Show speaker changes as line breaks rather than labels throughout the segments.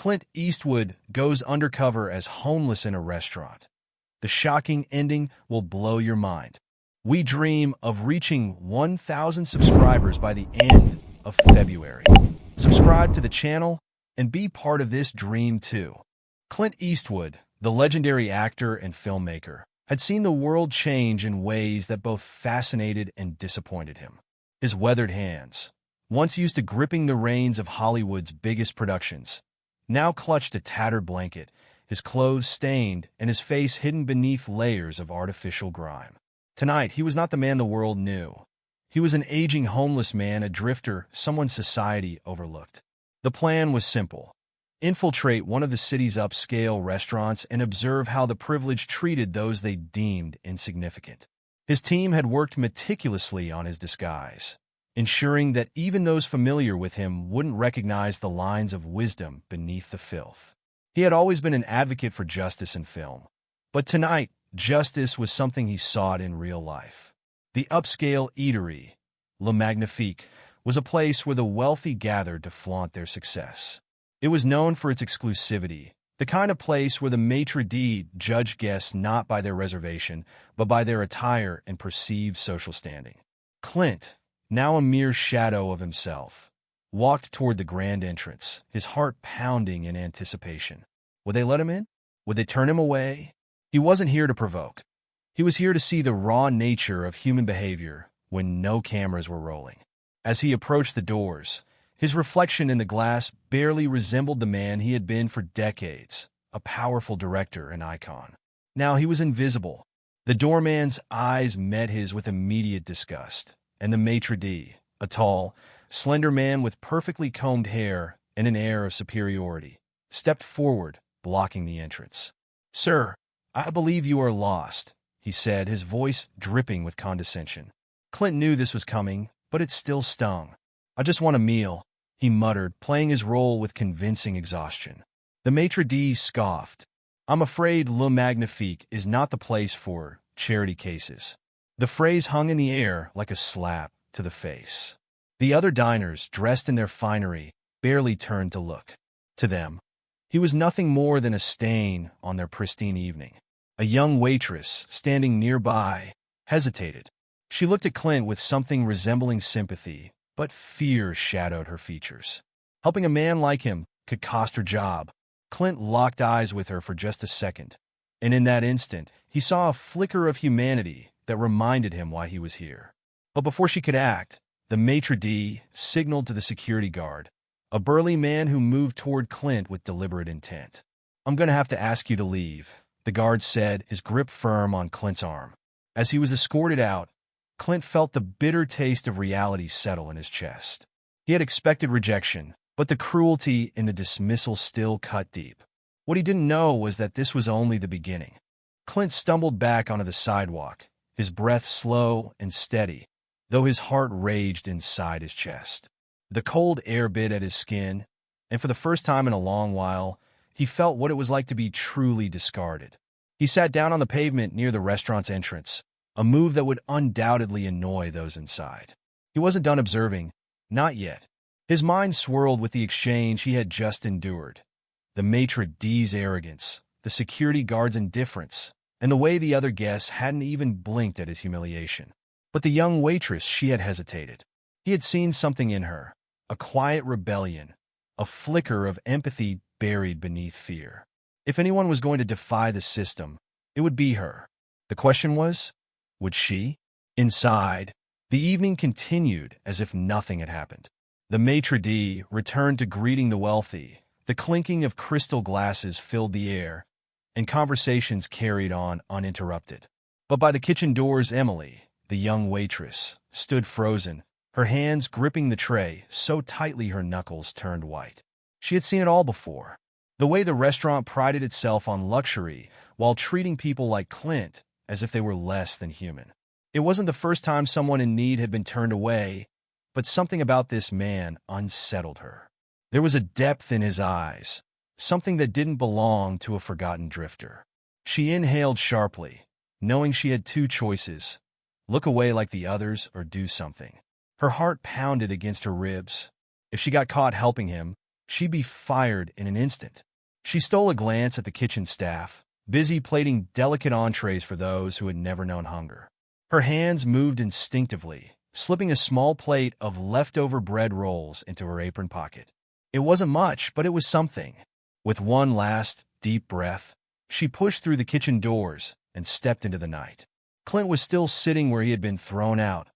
Clint Eastwood goes undercover as homeless in a restaurant. The shocking ending will blow your mind. We dream of reaching 1,000 subscribers by the end of February. Subscribe to the channel and be part of this dream too. Clint Eastwood, the legendary actor and filmmaker, had seen the world change in ways that both fascinated and disappointed him. His weathered hands, once used to gripping the reins of Hollywood's biggest productions, now clutched a tattered blanket, his clothes stained and his face hidden beneath layers of artificial grime. Tonight, he was not the man the world knew. He was an aging homeless man, a drifter, someone society overlooked. The plan was simple. Infiltrate one of the city's upscale restaurants and observe how the privileged treated those they deemed insignificant. His team had worked meticulously on his disguise, ensuring that even those familiar with him wouldn't recognize the lines of wisdom beneath the filth. He had always been an advocate for justice in film, but tonight, justice was something he sought in real life. The upscale eatery, Le Magnifique, was a place where the wealthy gathered to flaunt their success. It was known for its exclusivity, the kind of place where the maitre d' judged guests not by their reservation, but by their attire and perceived social standing. Clint, now a mere shadow of himself, walked toward the grand entrance, his heart pounding in anticipation. Would they let him in? Would they turn him away? He wasn't here to provoke. He was here to see the raw nature of human behavior when no cameras were rolling. As he approached the doors, his reflection in the glass barely resembled the man he had been for decades, a powerful director and icon. Now he was invisible. The doorman's eyes met his with immediate disgust, and the maitre d', a tall, slender man with perfectly combed hair and an air of superiority, stepped forward, blocking the entrance. "Sir, I believe you are lost," he said, his voice dripping with condescension. Clint knew this was coming, but it still stung. "I just want a meal," he muttered, playing his role with convincing exhaustion. The maitre d' scoffed. "I'm afraid Le Magnifique is not the place for charity cases." The phrase hung in the air like a slap to the face. The other diners, dressed in their finery, barely turned to look. To them, he was nothing more than a stain on their pristine evening. A young waitress, standing nearby, hesitated. She looked at Clint with something resembling sympathy, but fear shadowed her features. Helping a man like him could cost her job. Clint locked eyes with her for just a second, and in that instant, he saw a flicker of humanity that reminded him why he was here. But before she could act, the maitre d' signaled to the security guard, a burly man who moved toward Clint with deliberate intent. "I'm going to have to ask you to leave," the guard said, his grip firm on Clint's arm. As he was escorted out, Clint felt the bitter taste of reality settle in his chest. He had expected rejection, but the cruelty in the dismissal still cut deep. What he didn't know was that this was only the beginning. Clint stumbled back onto the sidewalk, his breath slow and steady, though his heart raged inside his chest. The cold air bit at his skin, and for the first time in a long while, he felt what it was like to be truly discarded. He sat down on the pavement near the restaurant's entrance, a move that would undoubtedly annoy those inside. He wasn't done observing, not yet. His mind swirled with the exchange he had just endured. The maitre d's arrogance, the security guard's indifference, and the way the other guests hadn't even blinked at his humiliation. But the young waitress, she had hesitated. He had seen something in her, a quiet rebellion, a flicker of empathy buried beneath fear. If anyone was going to defy the system, it would be her. The question was, would she? Inside, the evening continued as if nothing had happened. The maitre d' returned to greeting the wealthy. The clinking of crystal glasses filled the air, and conversations carried on uninterrupted. But by the kitchen doors, Emily, the young waitress, stood frozen, her hands gripping the tray so tightly her knuckles turned white. She had seen it all before. The way the restaurant prided itself on luxury while treating people like Clint as if they were less than human. It wasn't the first time someone in need had been turned away, but something about this man unsettled her. There was a depth in his eyes, something that didn't belong to a forgotten drifter. She inhaled sharply, knowing she had two choices: look away like the others or do something. Her heart pounded against her ribs. If she got caught helping him, she'd be fired in an instant. She stole a glance at the kitchen staff, busy plating delicate entrees for those who had never known hunger. Her hands moved instinctively, slipping a small plate of leftover bread rolls into her apron pocket. It wasn't much, but it was something. With one last, deep breath, she pushed through the kitchen doors and stepped into the night. Clint was still sitting where he had been thrown out,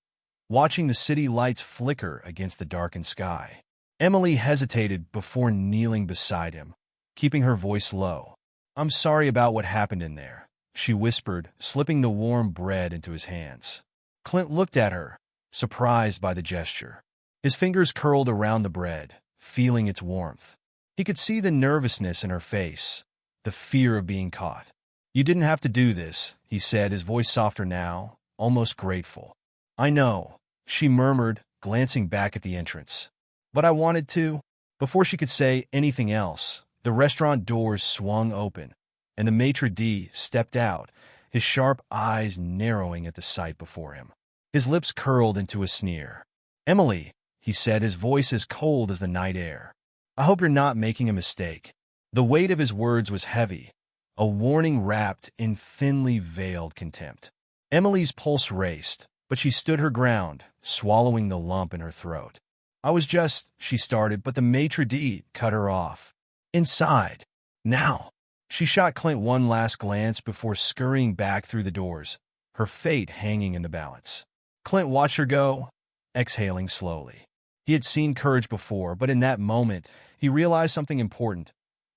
watching the city lights flicker against the darkened sky. Emily hesitated before kneeling beside him, keeping her voice low. "I'm sorry about what happened in there," she whispered, slipping the warm bread into his hands. Clint looked at her, surprised by the gesture. His fingers curled around the bread, feeling its warmth. He could see the nervousness in her face, the fear of being caught. "You didn't have to do this," he said, his voice softer now, almost grateful. "I know," she murmured, glancing back at the entrance. "But I wanted to." Before she could say anything else, the restaurant doors swung open, and the maitre d' stepped out, his sharp eyes narrowing at the sight before him. His lips curled into a sneer. "Emily," he said, his voice as cold as the night air. "I hope you're not making a mistake." The weight of his words was heavy, a warning wrapped in thinly veiled contempt. Emily's pulse raced, but she stood her ground, swallowing the lump in her throat. "I was just," she started, but the maitre d' cut her off. "Inside. Now." She shot Clint one last glance before scurrying back through the doors, her fate hanging in the balance. Clint watched her go, exhaling slowly. He had seen courage before, but in that moment, he realized something important.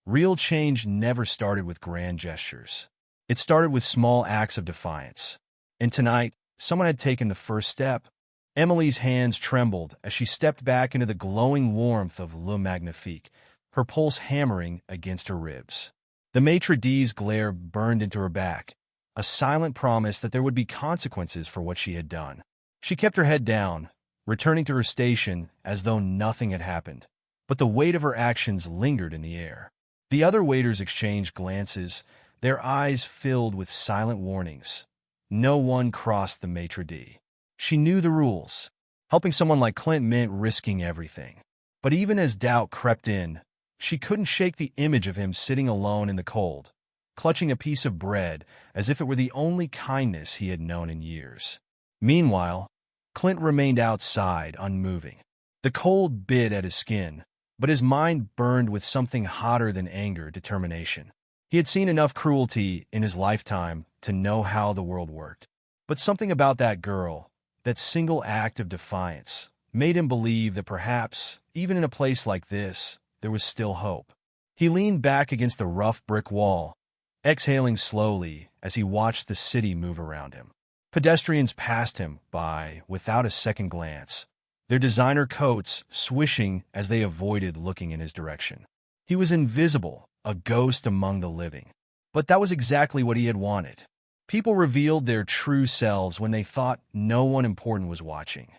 Real change never started with grand gestures. It started with small acts of defiance. And tonight, someone had taken the first step. Emily's hands trembled as she stepped back into the glowing warmth of Le Magnifique, her pulse hammering against her ribs. The maitre d's glare burned into her back, a silent promise that there would be consequences for what she had done. She kept her head down, returning to her station as though nothing had happened, but the weight of her actions lingered in the air. The other waiters exchanged glances, their eyes filled with silent warnings. No one crossed the maitre d'. She knew the rules. Helping someone like Clint meant risking everything. But even as doubt crept in, she couldn't shake the image of him sitting alone in the cold, clutching a piece of bread as if it were the only kindness he had known in years. Meanwhile, Clint remained outside, unmoving. The cold bit at his skin, but his mind burned with something hotter than anger, determination. He had seen enough cruelty in his lifetime to know how the world worked. But something about that girl, that single act of defiance, made him believe that perhaps, even in a place like this, there was still hope. He leaned back against the rough brick wall, exhaling slowly as he watched the city move around him. Pedestrians passed him by without a second glance, their designer coats swishing as they avoided looking in his direction. He was invisible, a ghost among the living. But that was exactly what he had wanted. People revealed their true selves when they thought no one important was watching.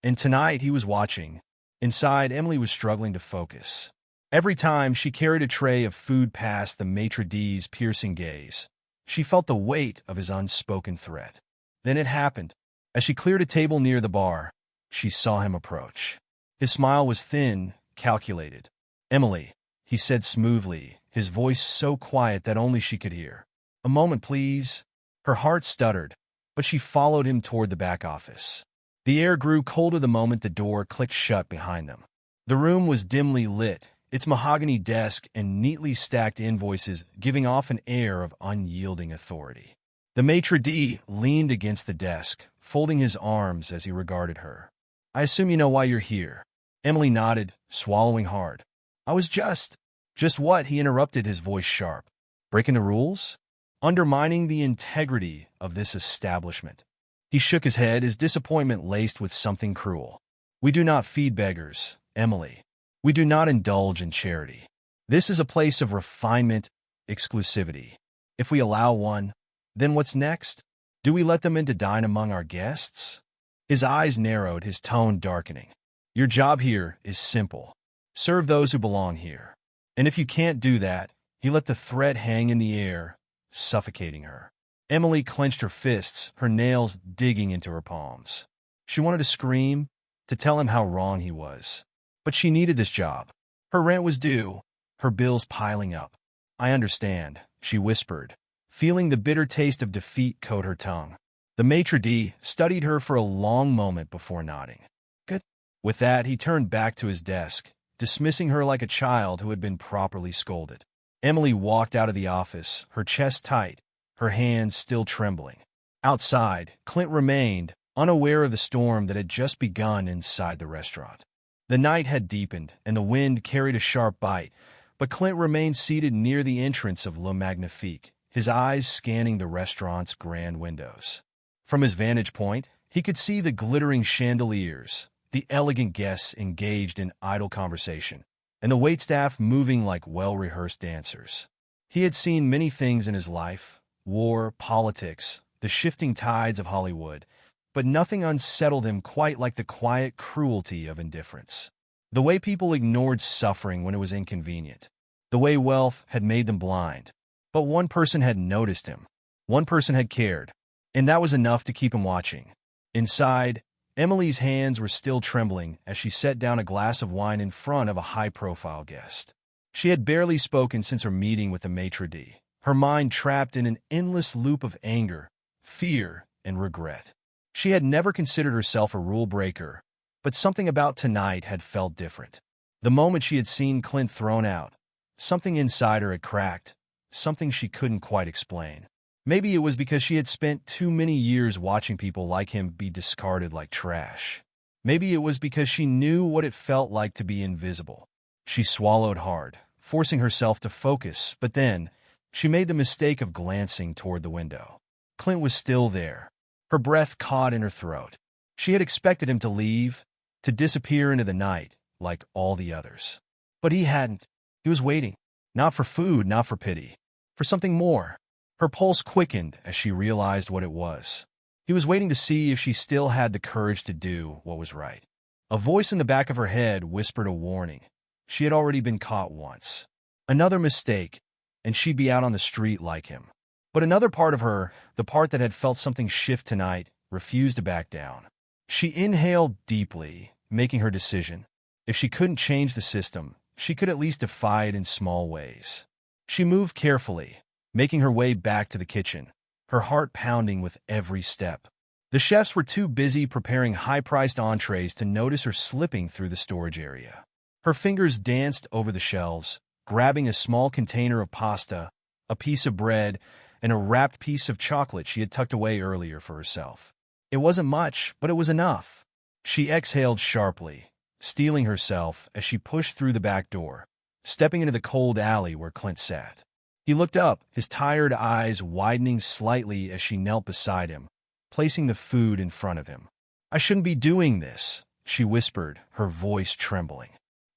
And tonight he was watching. Inside, Emily was struggling to focus. Every time she carried a tray of food past the maitre d's piercing gaze, she felt the weight of his unspoken threat. Then it happened. As she cleared a table near the bar, she saw him approach. His smile was thin, calculated. "Emily," he said smoothly, his voice so quiet that only she could hear. "A moment, please." Her heart stuttered, but she followed him toward the back office. The air grew colder the moment the door clicked shut behind them. The room was dimly lit, its mahogany desk and neatly stacked invoices giving off an air of unyielding authority. The maitre d' leaned against the desk, folding his arms as he regarded her. "I assume you know why you're here." Emily nodded, swallowing hard. "I was just—" "Just what?" he interrupted, his voice sharp. "Breaking the rules? Undermining the integrity of this establishment?" He shook his head, his disappointment laced with something cruel. "We do not feed beggars, Emily. We do not indulge in charity. This is a place of refinement, exclusivity. If we allow one, then what's next? Do we let them in to dine among our guests?" His eyes narrowed, his tone darkening. "Your job here is simple. Serve those who belong here. And if you can't do that," he let the threat hang in the air, suffocating her. Emily clenched her fists, her nails digging into her palms. She wanted to scream, to tell him how wrong he was. But she needed this job. Her rent was due, her bills piling up. "I understand," she whispered, feeling the bitter taste of defeat coat her tongue. The maitre d' studied her for a long moment before nodding. "Good." With that, he turned back to his desk, dismissing her like a child who had been properly scolded. Emily walked out of the office, her chest tight, her hands still trembling. Outside, Clint remained, unaware of the storm that had just begun inside the restaurant. The night had deepened, and the wind carried a sharp bite, but Clint remained seated near the entrance of Le Magnifique, his eyes scanning the restaurant's grand windows. From his vantage point, he could see the glittering chandeliers, the elegant guests engaged in idle conversation, and the waitstaff moving like well-rehearsed dancers. He had seen many things in his life: war, politics, the shifting tides of Hollywood, but nothing unsettled him quite like the quiet cruelty of indifference. The way people ignored suffering when it was inconvenient. The way wealth had made them blind. But one person had noticed him. One person had cared. And that was enough to keep him watching. Inside, Emily's hands were still trembling as she set down a glass of wine in front of a high-profile guest. She had barely spoken since her meeting with the maitre d', her mind trapped in an endless loop of anger, fear, and regret. She had never considered herself a rule breaker, but something about tonight had felt different. The moment she had seen Clint thrown out, something inside her had cracked, something she couldn't quite explain. Maybe it was because she had spent too many years watching people like him be discarded like trash. Maybe it was because she knew what it felt like to be invisible. She swallowed hard, forcing herself to focus, but then she made the mistake of glancing toward the window. Clint was still there, her breath caught in her throat. She had expected him to leave, to disappear into the night, like all the others. But he hadn't. He was waiting, not for food, not for pity, for something more. Her pulse quickened as she realized what it was. He was waiting to see if she still had the courage to do what was right. A voice in the back of her head whispered a warning. She had already been caught once. Another mistake, and she'd be out on the street like him. But another part of her, the part that had felt something shift tonight, refused to back down. She inhaled deeply, making her decision. If she couldn't change the system, she could at least defy it in small ways. She moved carefully, making her way back to the kitchen, her heart pounding with every step. The chefs were too busy preparing high-priced entrees to notice her slipping through the storage area. Her fingers danced over the shelves, grabbing a small container of pasta, a piece of bread, and a wrapped piece of chocolate she had tucked away earlier for herself. It wasn't much, but it was enough. She exhaled sharply, steeling herself as she pushed through the back door, stepping into the cold alley where Clint sat. He looked up, his tired eyes widening slightly as she knelt beside him, placing the food in front of him. "I shouldn't be doing this," she whispered, her voice trembling.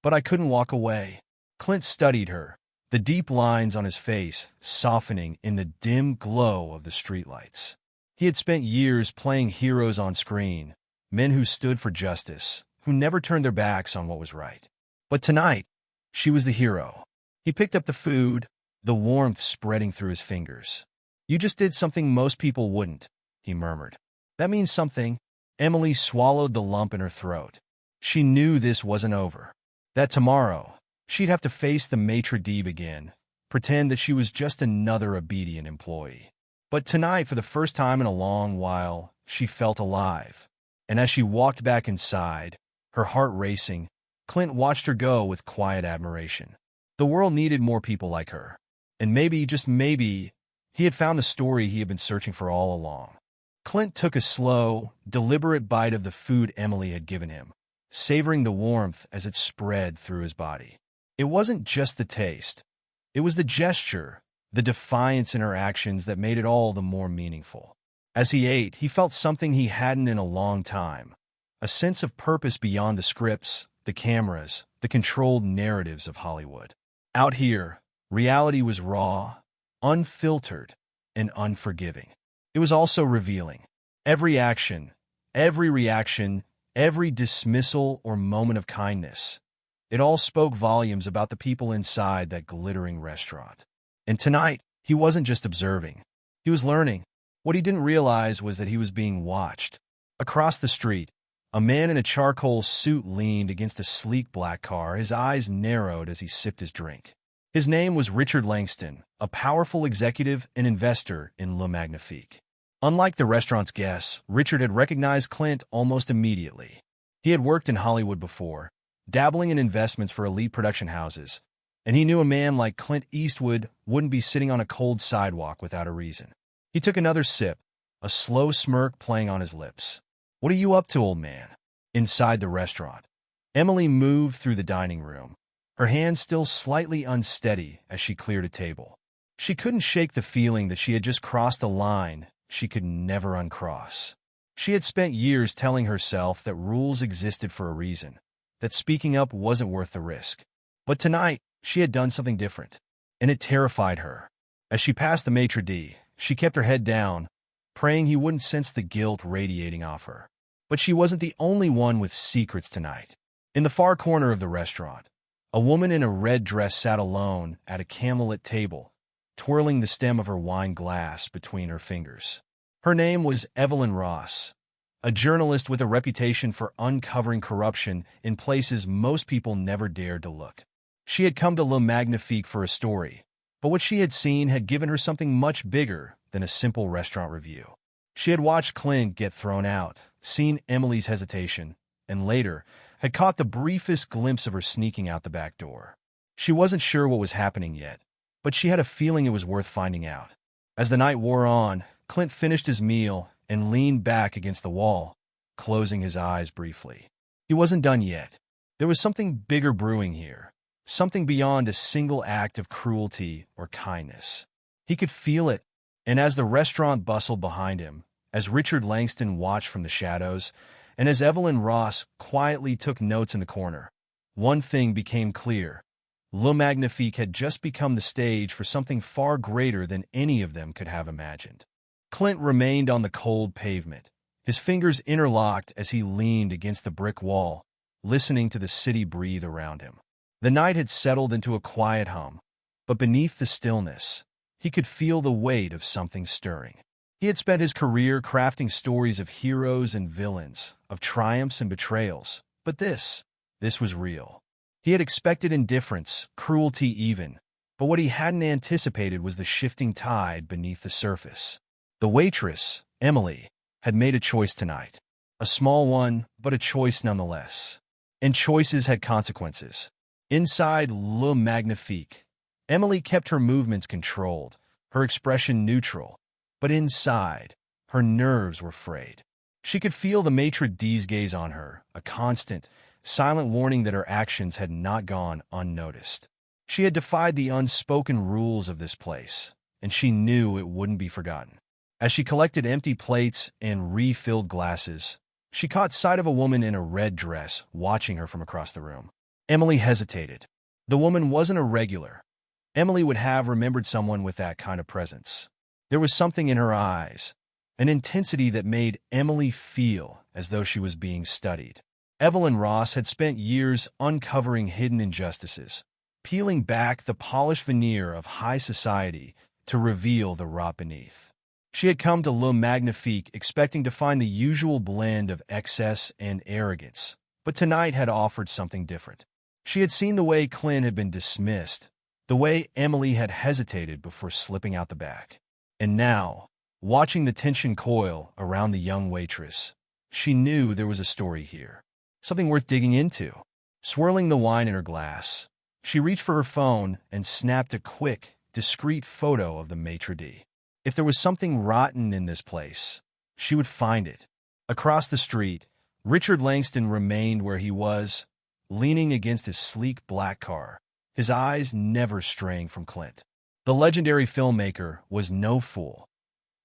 "But I couldn't walk away." Clint studied her, the deep lines on his face softening in the dim glow of the streetlights. He had spent years playing heroes on screen, men who stood for justice, who never turned their backs on what was right. But tonight, she was the hero. He picked up the food, the warmth spreading through his fingers. "You just did something most people wouldn't," he murmured. "That means something." Emily swallowed the lump in her throat. She knew this wasn't over. That tomorrow, she'd have to face the maitre d' again, pretend that she was just another obedient employee. But tonight, for the first time in a long while, she felt alive. And as she walked back inside, her heart racing, Clint watched her go with quiet admiration. The world needed more people like her. And maybe, just maybe, he had found the story he had been searching for all along. Clint took a slow, deliberate bite of the food Emily had given him, savoring the warmth as it spread through his body. It wasn't just the taste. It was the gesture, the defiance in her actions that made it all the more meaningful. As he ate, he felt something he hadn't in a long time, a sense of purpose beyond the scripts, the cameras, the controlled narratives of Hollywood. Out here, reality was raw, unfiltered, and unforgiving. It was also revealing. Every action, every reaction, every dismissal or moment of kindness, it all spoke volumes about the people inside that glittering restaurant. And tonight, he wasn't just observing. He was learning. What he didn't realize was that he was being watched. Across the street, A man in a charcoal suit leaned against a sleek black car, his eyes narrowed as he sipped his drink. His name was Richard Langston, a powerful executive and investor in Le Magnifique. Unlike the restaurant's guests, Richard had recognized Clint almost immediately. He had worked in Hollywood before, dabbling in investments for elite production houses, and he knew a man like Clint Eastwood wouldn't be sitting on a cold sidewalk without a reason. He took another sip, a slow smirk playing on his lips. "What are you up to, old man?" Inside the restaurant, Emily moved through the dining room, her hand still slightly unsteady as she cleared a table. She couldn't shake the feeling that she had just crossed a line she could never uncross. She had spent years telling herself that rules existed for a reason, that speaking up wasn't worth the risk. But tonight, she had done something different, and it terrified her. As she passed the maitre d', she kept her head down, praying he wouldn't sense the guilt radiating off her. But she wasn't the only one with secrets tonight. In the far corner of the restaurant, a woman in a red dress sat alone at a candlelit table, twirling the stem of her wine glass between her fingers. Her name was Evelyn Ross, a journalist with a reputation for uncovering corruption in places most people never dared to look. She had come to Le Magnifique for a story, but what she had seen had given her something much bigger than a simple restaurant review. She had watched Clint get thrown out, seen Emily's hesitation, and later had caught the briefest glimpse of her sneaking out the back door. She wasn't sure what was happening yet, but she had a feeling it was worth finding out. As the night wore on, Clint finished his meal and leaned back against the wall, closing his eyes briefly. He wasn't done yet. There was something bigger brewing here, something beyond a single act of cruelty or kindness. He could feel it, and as the restaurant bustled behind him, as Richard Langston watched from the shadows, and as Evelyn Ross quietly took notes in the corner, one thing became clear. Le Magnifique had just become the stage for something far greater than any of them could have imagined. Clint remained on the cold pavement, his fingers interlocked as he leaned against the brick wall, listening to the city breathe around him. The night had settled into a quiet hum, but beneath the stillness, he could feel the weight of something stirring. He had spent his career crafting stories of heroes and villains, of triumphs and betrayals, but this was real. He had expected indifference, cruelty even, but what he hadn't anticipated was the shifting tide beneath the surface. The waitress, Emily, had made a choice tonight. A small one, but a choice nonetheless. And choices had consequences. Inside Le Magnifique, Emily kept her movements controlled, her expression neutral, but inside, her nerves were frayed. She could feel the maitre d's gaze on her, a constant, silent warning that her actions had not gone unnoticed. She had defied the unspoken rules of this place, and she knew it wouldn't be forgotten. As she collected empty plates and refilled glasses, she caught sight of a woman in a red dress watching her from across the room. Emily hesitated. The woman wasn't a regular. Emily would have remembered someone with that kind of presence. There was something in her eyes, an intensity that made Emily feel as though she was being studied. Evelyn Ross had spent years uncovering hidden injustices, peeling back the polished veneer of high society to reveal the rot beneath. She had come to Le Magnifique expecting to find the usual blend of excess and arrogance, but tonight had offered something different. She had seen the way Clint had been dismissed, the way Emily had hesitated before slipping out the back. And now, watching the tension coil around the young waitress, she knew there was a story here, something worth digging into. Swirling the wine in her glass, she reached for her phone and snapped a quick, discreet photo of the maitre d'. If there was something rotten in this place, she would find it. Across the street, Richard Langston remained where he was, leaning against his sleek black car, his eyes never straying from Clint. The legendary filmmaker was no fool.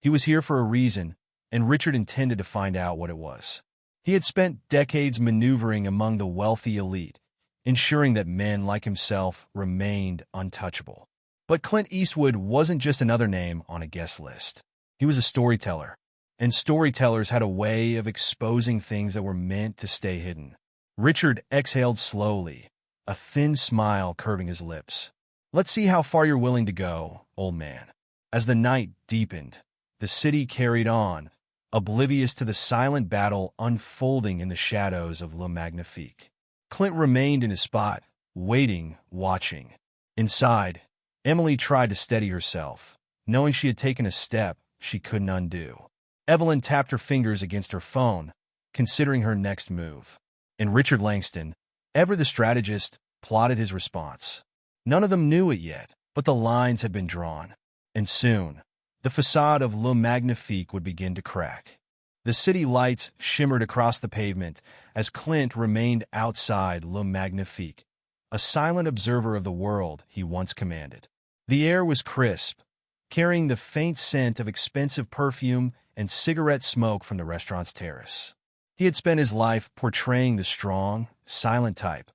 He was here for a reason, and Richard intended to find out what it was. He had spent decades maneuvering among the wealthy elite, ensuring that men like himself remained untouchable. But Clint Eastwood wasn't just another name on a guest list. He was a storyteller, and storytellers had a way of exposing things that were meant to stay hidden. Richard exhaled slowly, a thin smile curving his lips. "Let's see how far you're willing to go, old man." As the night deepened, the city carried on, oblivious to the silent battle unfolding in the shadows of Le Magnifique. Clint remained in his spot, waiting, watching. Inside, Emily tried to steady herself, knowing she had taken a step she couldn't undo. Evelyn tapped her fingers against her phone, considering her next move. And Richard Langston, ever the strategist, plotted his response. None of them knew it yet, but the lines had been drawn. And soon, the facade of Le Magnifique would begin to crack. The city lights shimmered across the pavement as Clint remained outside Le Magnifique, a silent observer of the world he once commanded. The air was crisp, carrying the faint scent of expensive perfume and cigarette smoke from the restaurant's terrace. He had spent his life portraying the strong, silent type,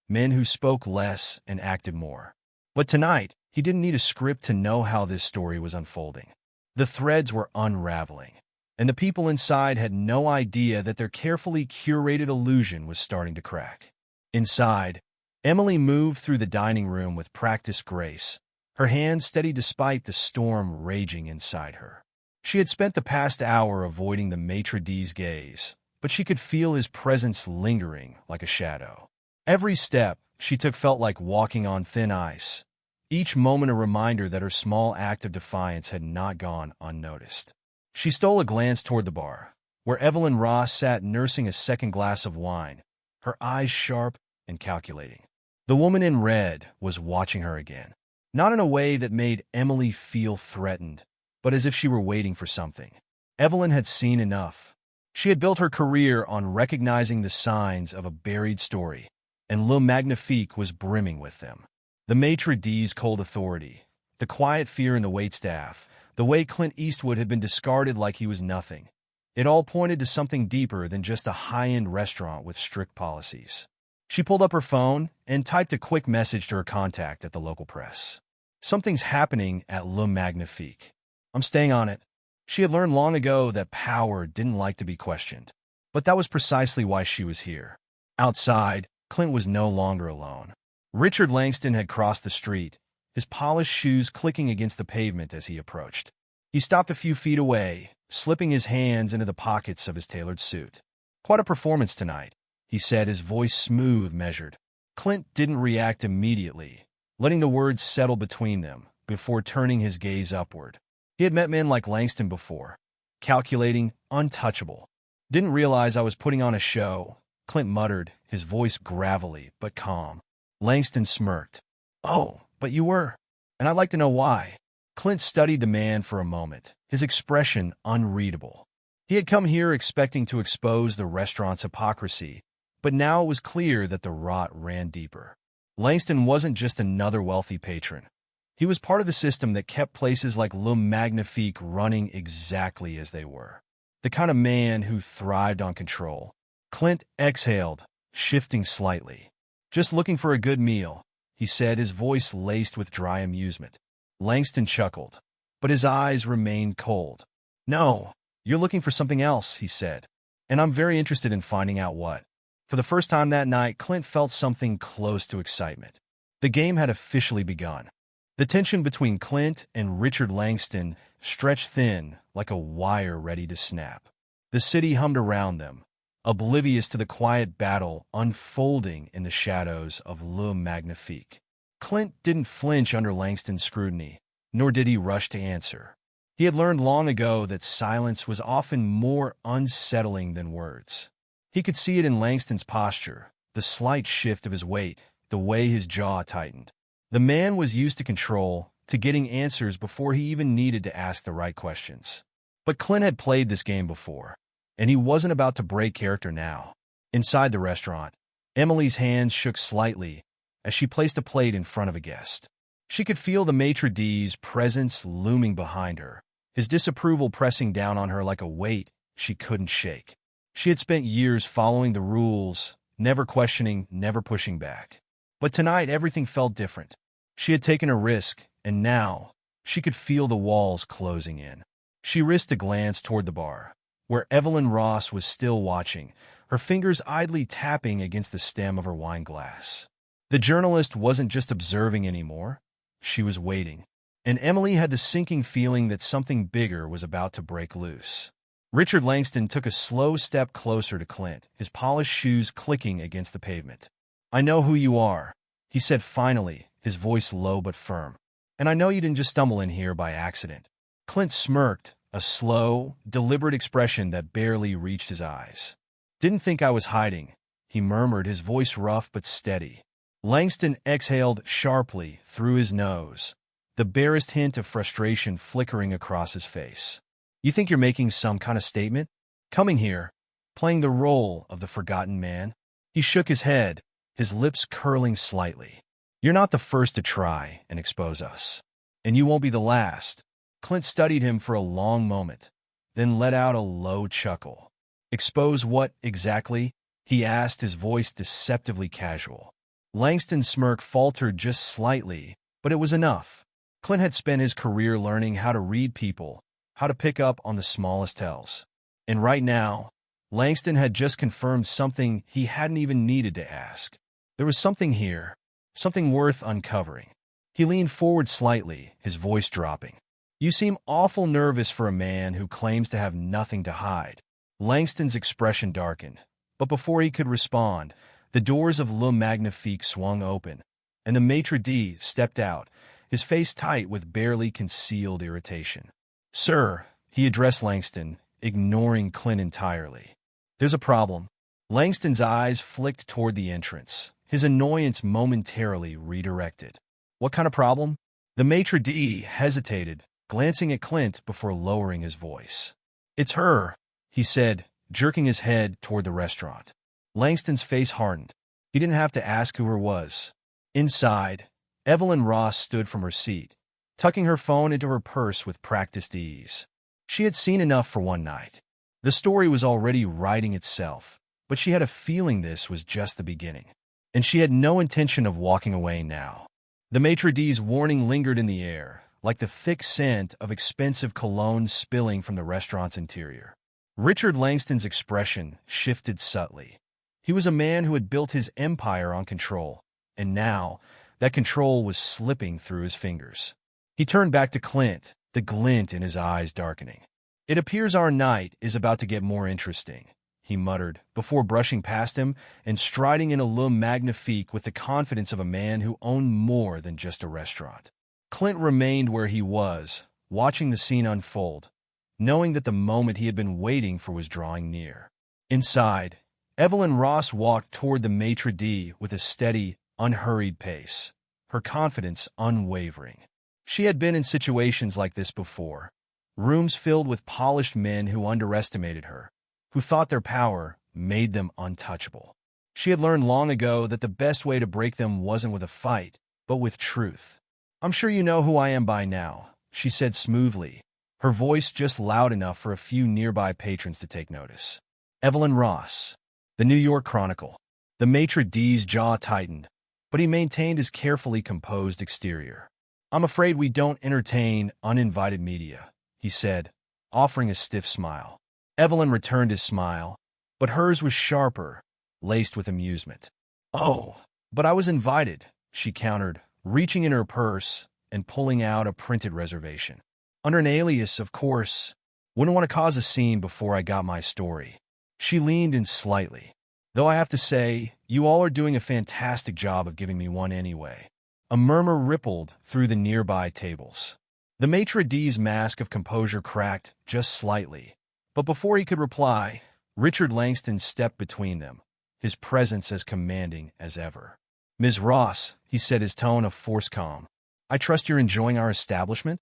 men who spoke less and acted more. But tonight, he didn't need a script to know how this story was unfolding. The threads were unraveling, and the people inside had no idea that their carefully curated illusion was starting to crack. Inside, Emily moved through the dining room with practiced grace, her hands steady despite the storm raging inside her. She had spent the past hour avoiding the maitre d's gaze, but she could feel his presence lingering like a shadow. Every step she took felt like walking on thin ice, each moment a reminder that her small act of defiance had not gone unnoticed. She stole a glance toward the bar, where Evelyn Ross sat nursing a second glass of wine, her eyes sharp and calculating. The woman in red was watching her again, not in a way that made Emily feel threatened, but as if she were waiting for something. Evelyn had seen enough. She had built her career on recognizing the signs of a buried story, and Le Magnifique was brimming with them. The maitre d's cold authority, the quiet fear in the waitstaff, the way Clint Eastwood had been discarded like he was nothing. It all pointed to something deeper than just a high-end restaurant with strict policies. She pulled up her phone and typed a quick message to her contact at the local press. "Something's happening at Le Magnifique. I'm staying on it." She had learned long ago that power didn't like to be questioned. But that was precisely why she was here. Outside, Clint was no longer alone. Richard Langston had crossed the street, his polished shoes clicking against the pavement as he approached. He stopped a few feet away, slipping his hands into the pockets of his tailored suit. "Quite a performance tonight," he said, his voice smooth, measured. Clint didn't react immediately, letting the words settle between them before turning his gaze upward. He had met men like Langston before, calculating, untouchable. "Didn't realize I was putting on a show," Clint muttered, his voice gravelly but calm. Langston smirked. "Oh, but you were. And I'd like to know why." Clint studied the man for a moment, his expression unreadable. He had come here expecting to expose the restaurant's hypocrisy, but now it was clear that the rot ran deeper. Langston wasn't just another wealthy patron. He was part of the system that kept places like Le Magnifique running exactly as they were. The kind of man who thrived on control. Clint exhaled, shifting slightly. "Just looking for a good meal," he said, his voice laced with dry amusement. Langston chuckled, but his eyes remained cold. "No, you're looking for something else," he said, "and I'm very interested in finding out what." For the first time that night, Clint felt something close to excitement. The game had officially begun. The tension between Clint and Richard Langston stretched thin like a wire ready to snap. The city hummed around them, oblivious to the quiet battle unfolding in the shadows of Le Magnifique. Clint didn't flinch under Langston's scrutiny, nor did he rush to answer. He had learned long ago that silence was often more unsettling than words. He could see it in Langston's posture, the slight shift of his weight, the way his jaw tightened. The man was used to control, to getting answers before he even needed to ask the right questions. But Clint had played this game before, and he wasn't about to break character now. Inside the restaurant, Emily's hands shook slightly as she placed a plate in front of a guest. She could feel the maitre d's presence looming behind her, his disapproval pressing down on her like a weight she couldn't shake. She had spent years following the rules, never questioning, never pushing back. But tonight everything felt different. She had taken a risk, and now she could feel the walls closing in. She risked a glance toward the bar, where Evelyn Ross was still watching, her fingers idly tapping against the stem of her wine glass. The journalist wasn't just observing anymore, she was waiting. And Emily had the sinking feeling that something bigger was about to break loose. Richard Langston took a slow step closer to Clint, his polished shoes clicking against the pavement. "I know who you are," he said finally, his voice low but firm. "And I know you didn't just stumble in here by accident." Clint smirked, a slow, deliberate expression that barely reached his eyes. "Didn't think I was hiding," he murmured, his voice rough but steady. Langston exhaled sharply through his nose, the barest hint of frustration flickering across his face. "You think you're making some kind of statement? Coming here, playing the role of the forgotten man?" He shook his head, his lips curling slightly. "You're not the first to try and expose us. And you won't be the last." Clint studied him for a long moment, then let out a low chuckle. "Expose what, exactly?" he asked, his voice deceptively casual. Langston's smirk faltered just slightly, but it was enough. Clint had spent his career learning how to read people, how to pick up on the smallest tells. And right now, Langston had just confirmed something he hadn't even needed to ask. There was something here, something worth uncovering. He leaned forward slightly, his voice dropping. "You seem awful nervous for a man who claims to have nothing to hide." Langston's expression darkened, but before he could respond, the doors of Le Magnifique swung open, and the maitre d' stepped out, his face tight with barely concealed irritation. "Sir," he addressed Langston, ignoring Clint entirely. "There's a problem." Langston's eyes flicked toward the entrance, his annoyance momentarily redirected. "What kind of problem?" The maitre d' hesitated, glancing at Clint before lowering his voice. "It's her," he said, jerking his head toward the restaurant. Langston's face hardened. He didn't have to ask who her was. Inside, Evelyn Ross stood from her seat, tucking her phone into her purse with practiced ease. She had seen enough for one night. The story was already writing itself, but she had a feeling this was just the beginning. And she had no intention of walking away now. The maitre d's warning lingered in the air, like the thick scent of expensive cologne spilling from the restaurant's interior. Richard Langston's expression shifted subtly. He was a man who had built his empire on control, and now that control was slipping through his fingers. He turned back to Clint, the glint in his eyes darkening. "It appears our night is about to get more interesting," he muttered, before brushing past him and striding in a Le Magnifique with the confidence of a man who owned more than just a restaurant. Clint remained where he was, watching the scene unfold, knowing that the moment he had been waiting for was drawing near. Inside, Evelyn Ross walked toward the maitre d' with a steady, unhurried pace, her confidence unwavering. She had been in situations like this before, rooms filled with polished men who underestimated her, who thought their power made them untouchable. She had learned long ago that the best way to break them wasn't with a fight, but with truth. "I'm sure you know who I am by now," she said smoothly, her voice just loud enough for a few nearby patrons to take notice. "Evelyn Ross." The New York Chronicle. The maitre d's jaw tightened, but he maintained his carefully composed exterior. "I'm afraid we don't entertain uninvited media," he said, offering a stiff smile. Evelyn returned his smile, but hers was sharper, laced with amusement. "Oh, but I was invited," she countered, reaching in her purse and pulling out a printed reservation. "Under an alias, of course. Wouldn't want to cause a scene before I got my story." She leaned in slightly. "Though I have to say, you all are doing a fantastic job of giving me one anyway." A murmur rippled through the nearby tables. The maitre d's mask of composure cracked just slightly, but before he could reply, Richard Langston stepped between them, his presence as commanding as ever. "Ms. Ross," he said, his tone of forced calm, "I trust you're enjoying our establishment?"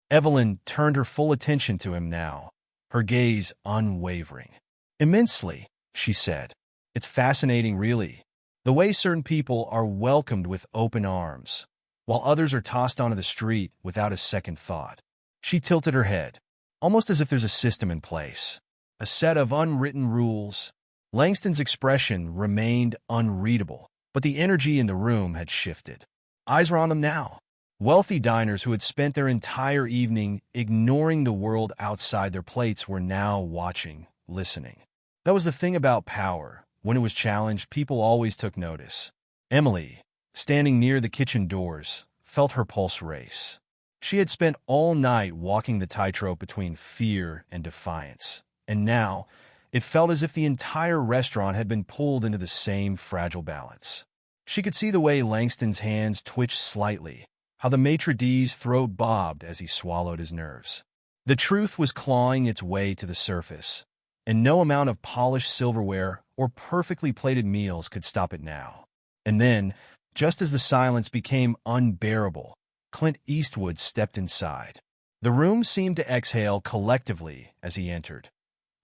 Evelyn turned her full attention to him now, her gaze unwavering. "Immensely," she said. "It's fascinating, really. The way certain people are welcomed with open arms, while others are tossed onto the street without a second thought." She tilted her head, almost as if there's a system in place, a set of unwritten rules. Langston's expression remained unreadable, but the energy in the room had shifted. Eyes were on them now. Wealthy diners who had spent their entire evening ignoring the world outside their plates were now watching, listening. That was the thing about power. When it was challenged, people always took notice. Emily, standing near the kitchen doors, felt her pulse race. She had spent all night walking the tightrope between fear and defiance, And now, it felt as if the entire restaurant had been pulled into the same fragile balance. She could see the way Langston's hands twitched slightly, how the maitre d's throat bobbed as he swallowed his nerves. The truth was clawing its way to the surface, and no amount of polished silverware or perfectly plated meals could stop it now. And then, just as the silence became unbearable, Clint Eastwood stepped inside. The room seemed to exhale collectively as he entered,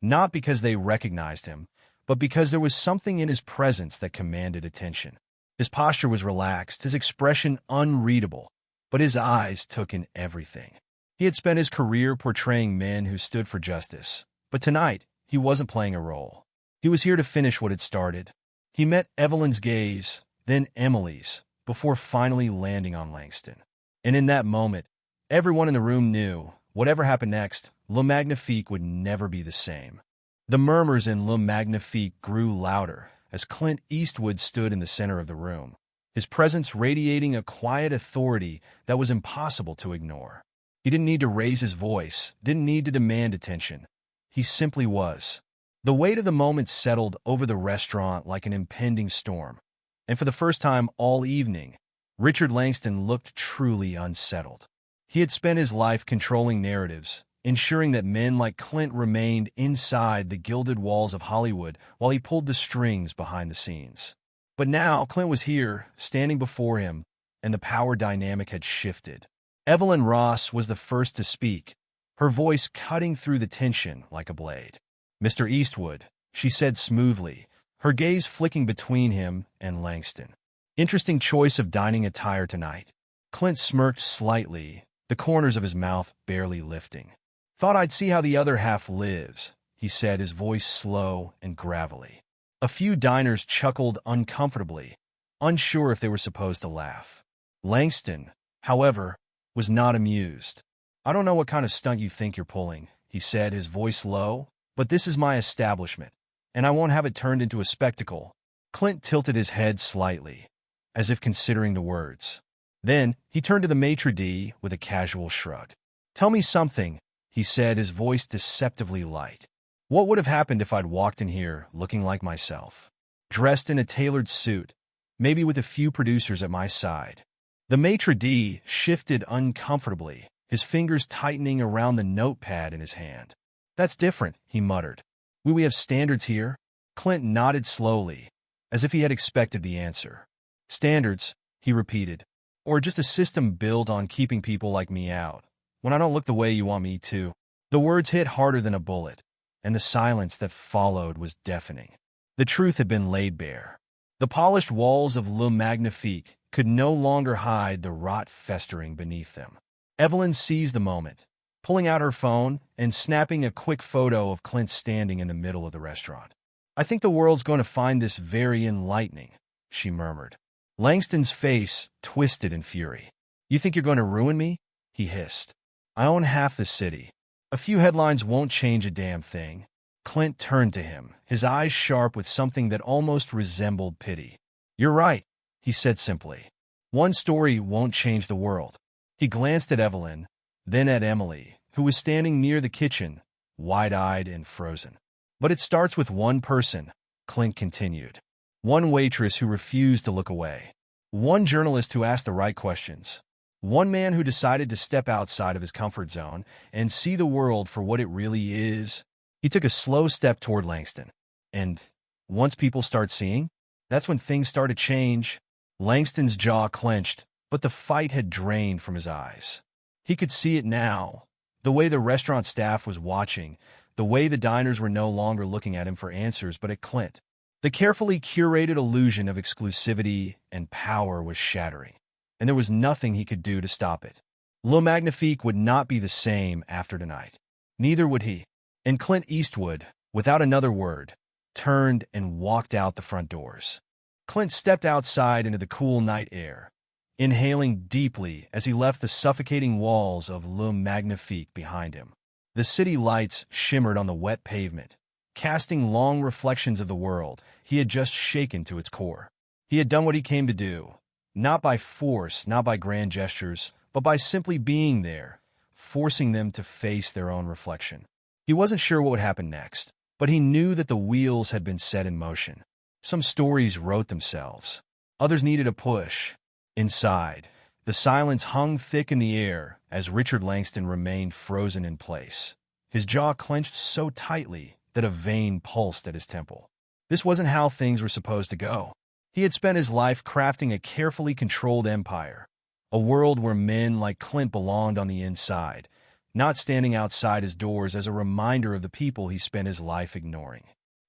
not because they recognized him, but because there was something in his presence that commanded attention. His posture was relaxed, his expression unreadable, but his eyes took in everything. He had spent his career portraying men who stood for justice, but tonight he wasn't playing a role. He was here to finish what had started. He met Evelyn's gaze, then Emily's, before finally landing on Langston. And in that moment, everyone in the room knew, whatever happened next, Le Magnifique would never be the same. The murmurs in Le Magnifique grew louder as Clint Eastwood stood in the center of the room, his presence radiating a quiet authority that was impossible to ignore. He didn't need to raise his voice, didn't need to demand attention. He simply was. The weight of the moment settled over the restaurant like an impending storm, and for the first time all evening, Richard Langston looked truly unsettled. He had spent his life controlling narratives, ensuring that men like Clint remained inside the gilded walls of Hollywood while he pulled the strings behind the scenes. But now Clint was here, standing before him, and the power dynamic had shifted. Evelyn Ross was the first to speak, her voice cutting through the tension like a blade. "Mr. Eastwood," she said smoothly, her gaze flicking between him and Langston. "Interesting choice of dining attire tonight." Clint smirked slightly, the corners of his mouth barely lifting. "Thought I'd see how the other half lives," he said, his voice slow and gravelly. A few diners chuckled uncomfortably, unsure if they were supposed to laugh. Langston, however, was not amused. "I don't know what kind of stunt you think you're pulling," he said, his voice low, "but this is my establishment, and I won't have it turned into a spectacle." Clint tilted his head slightly, as if considering the words. Then he turned to the maitre d' with a casual shrug. "Tell me something," he said, his voice deceptively light. "What would have happened if I'd walked in here looking like myself? Dressed in a tailored suit, maybe with a few producers at my side." The maitre d' shifted uncomfortably, his fingers tightening around the notepad in his hand. "That's different," he muttered. We have standards here?" Clint nodded slowly, as if he had expected the answer. "Standards," he repeated. "Or just a system built on keeping people like me out, when I don't look the way you want me to." The words hit harder than a bullet, and the silence that followed was deafening. The truth had been laid bare. The polished walls of Le Magnifique could no longer hide the rot festering beneath them. Evelyn seized the moment, pulling out her phone and snapping a quick photo of Clint standing in the middle of the restaurant. "I think the world's going to find this very enlightening," she murmured. Langston's face twisted in fury. "You think you're going to ruin me?" he hissed. "I own half the city. A few headlines won't change a damn thing." Clint turned to him, his eyes sharp with something that almost resembled pity. "You're right," he said simply. "One story won't change the world." He glanced at Evelyn, then at Emily, who was standing near the kitchen, wide-eyed and frozen. "But it starts with one person," Clint continued. "One waitress who refused to look away. One journalist who asked the right questions. One man who decided to step outside of his comfort zone and see the world for what it really is." He took a slow step toward Langston. "And once people start seeing, that's when things start to change." Langston's jaw clenched, but the fight had drained from his eyes. He could see it now, the way the restaurant staff was watching, the way the diners were no longer looking at him for answers but at Clint. The carefully curated illusion of exclusivity and power was shattering, and there was nothing he could do to stop it. Le Magnifique would not be the same after tonight. Neither would he. And Clint Eastwood, without another word, turned and walked out the front doors. Clint stepped outside into the cool night air, inhaling deeply as he left the suffocating walls of Le Magnifique behind him. The city lights shimmered on the wet pavement, casting long reflections of the world he had just shaken to its core. He had done what he came to do, not by force, not by grand gestures, but by simply being there, forcing them to face their own reflection. He wasn't sure what would happen next, but he knew that the wheels had been set in motion. Some stories wrote themselves. Others needed a push. Inside, the silence hung thick in the air as Richard Langston remained frozen in place. His jaw clenched so tightly that a vein pulsed at his temple. This wasn't how things were supposed to go. He had spent his life crafting a carefully controlled empire, a world where men like Clint belonged on the inside, not standing outside his doors as a reminder of the people he spent his life ignoring.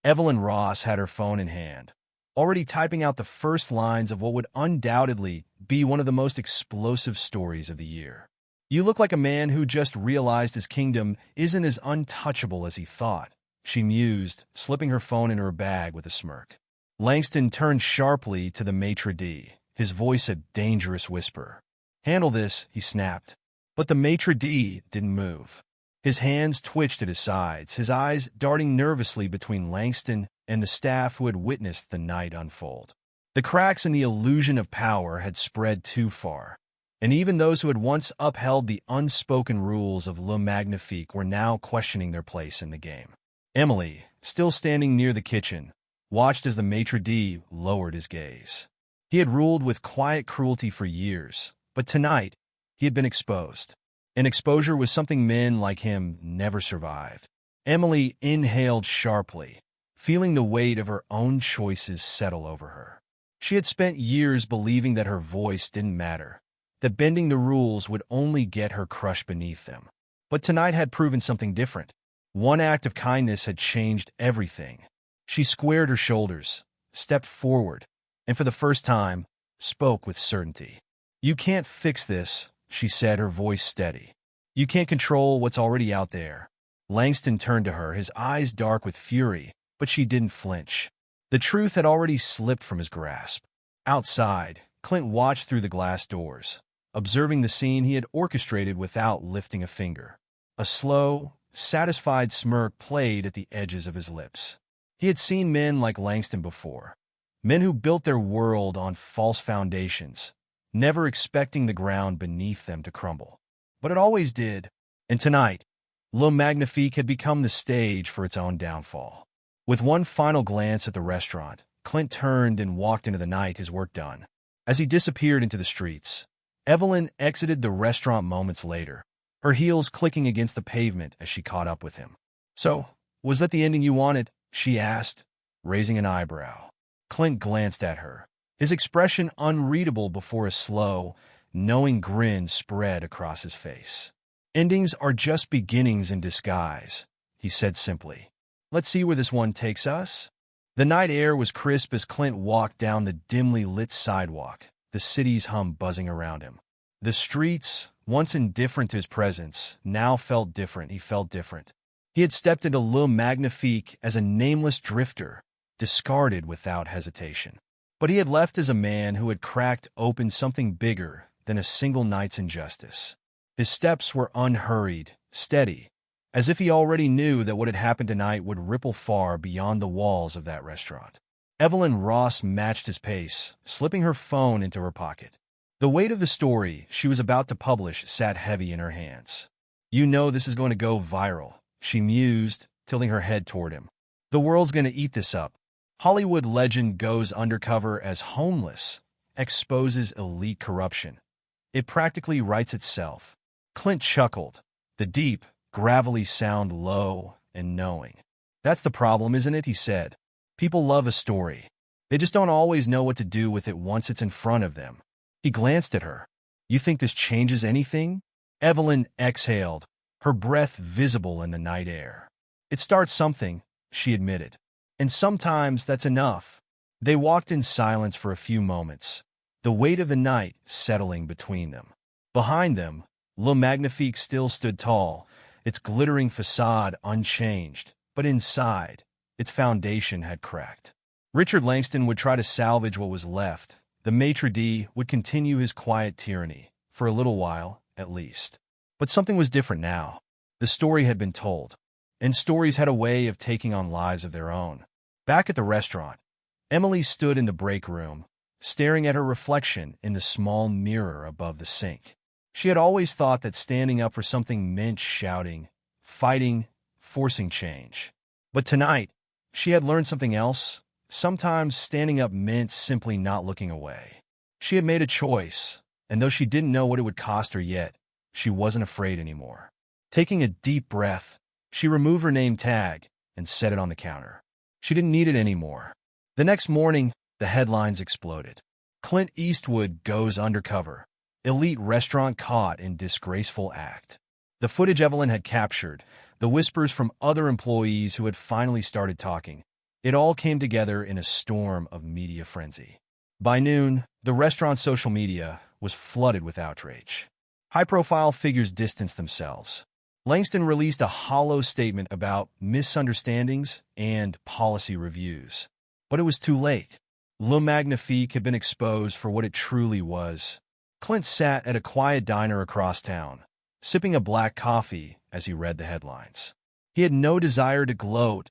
Evelyn Ross had her phone in hand, already typing out the first lines of what would undoubtedly be one of the most explosive stories of the year. "You look like a man who just realized his kingdom isn't as untouchable as he thought," she mused, slipping her phone in her bag with a smirk. Langston turned sharply to the maitre d', his voice a dangerous whisper. "Handle this," he snapped. But the maitre d' didn't move. His hands twitched at his sides, his eyes darting nervously between Langston and the staff who had witnessed the night unfold. The cracks in the illusion of power had spread too far, and even those who had once upheld the unspoken rules of Le Magnifique were now questioning their place in the game. Emily, still standing near the kitchen, watched as the maitre d' lowered his gaze. He had ruled with quiet cruelty for years, but tonight he had been exposed. And exposure was something men like him never survived. Emily inhaled sharply, feeling the weight of her own choices settle over her. She had spent years believing that her voice didn't matter, that bending the rules would only get her crushed beneath them. But tonight had proven something different. One act of kindness had changed everything. She squared her shoulders, stepped forward, and for the first time, spoke with certainty. "You can't fix this," she said, her voice steady. "You can't control what's already out there." Langston turned to her, his eyes dark with fury, but she didn't flinch. The truth had already slipped from his grasp. Outside, Clint watched through the glass doors, observing the scene he had orchestrated without lifting a finger. A slow, satisfied smirk played at the edges of his lips. He had seen men like Langston before, men who built their world on false foundations, never expecting the ground beneath them to crumble. But it always did, and tonight, Le Magnifique had become the stage for its own downfall. With one final glance at the restaurant, Clint turned and walked into the night, his work done. As he disappeared into the streets, Evelyn exited the restaurant moments later, her heels clicking against the pavement as she caught up with him. "So, was that the ending you wanted?" she asked, raising an eyebrow. Clint glanced at her, his expression unreadable before a slow, knowing grin spread across his face. "Endings are just beginnings in disguise," he said simply. "Let's see where this one takes us." The night air was crisp as Clint walked down the dimly lit sidewalk, the city's hum buzzing around him. The streets, once indifferent to his presence, now felt different. He felt different. He had stepped into Le Magnifique as a nameless drifter, discarded without hesitation. But he had left as a man who had cracked open something bigger than a single night's injustice. His steps were unhurried, steady, as if he already knew that what had happened tonight would ripple far beyond the walls of that restaurant. Evelyn Ross matched his pace, slipping her phone into her pocket. The weight of the story she was about to publish sat heavy in her hands. "You know this is going to go viral," she mused, tilting her head toward him. "The world's going to eat this up. Hollywood legend goes undercover as homeless, exposes elite corruption. It practically writes itself." Clint chuckled, the deep, gravelly sound low and knowing. "That's the problem, isn't it?" he said. "People love a story. They just don't always know what to do with it once it's in front of them." He glanced at her. "You think this changes anything?" Evelyn exhaled, her breath visible in the night air. "It starts something," she admitted. "And sometimes that's enough." They walked in silence for a few moments, the weight of the night settling between them. Behind them, Le Magnifique still stood tall, its glittering facade unchanged, but inside, its foundation had cracked. Richard Langston would try to salvage what was left. The maitre d' would continue his quiet tyranny, for a little while, at least. But something was different now. The story had been told, and stories had a way of taking on lives of their own. Back at the restaurant, Emily stood in the break room, staring at her reflection in the small mirror above the sink. She had always thought that standing up for something meant shouting, fighting, forcing change. But tonight, she had learned something else. Sometimes standing up meant simply not looking away. She had made a choice, and though she didn't know what it would cost her yet, she wasn't afraid anymore. Taking a deep breath, she removed her name tag and set it on the counter. She didn't need it anymore. The next morning, the headlines exploded. Clint Eastwood goes undercover. Elite restaurant caught in disgraceful act. The footage Evelyn had captured, the whispers from other employees who had finally started talking, it all came together in a storm of media frenzy. By noon, the restaurant's social media was flooded with outrage. High-profile figures distanced themselves. Langston released a hollow statement about misunderstandings and policy reviews. But it was too late. Le Magnifique had been exposed for what it truly was. Clint sat at a quiet diner across town, sipping a black coffee as he read the headlines. He had no desire to gloat,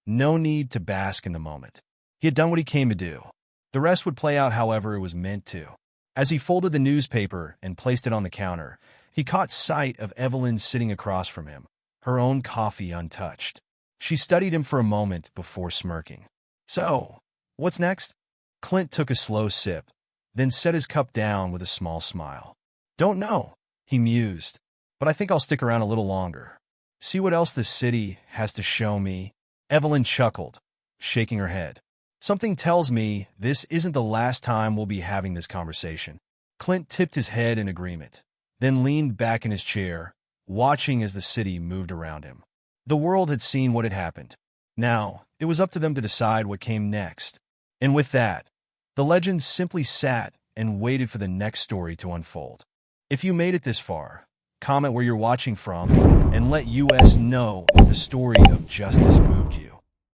no need to bask in the moment. He had done what he came to do. The rest would play out however it was meant to. As he folded the newspaper and placed it on the counter, he caught sight of Evelyn sitting across from him, her own coffee untouched. She studied him for a moment before smirking. "So, what's next?" Clint took a slow sip, then set his cup down with a small smile. "Don't know," he mused, "but I think I'll stick around a little longer. See what else this city has to show me." Evelyn chuckled, shaking her head. "Something tells me this isn't the last time we'll be having this conversation." Clint tipped his head in agreement, then leaned back in his chair, watching as the city moved around him. The world had seen what had happened. Now, it was up to them to decide what came next. And with that, the legend simply sat and waited for the next story to unfold. If you made it this far, comment where you're watching from and let us know if the story of justice moved you.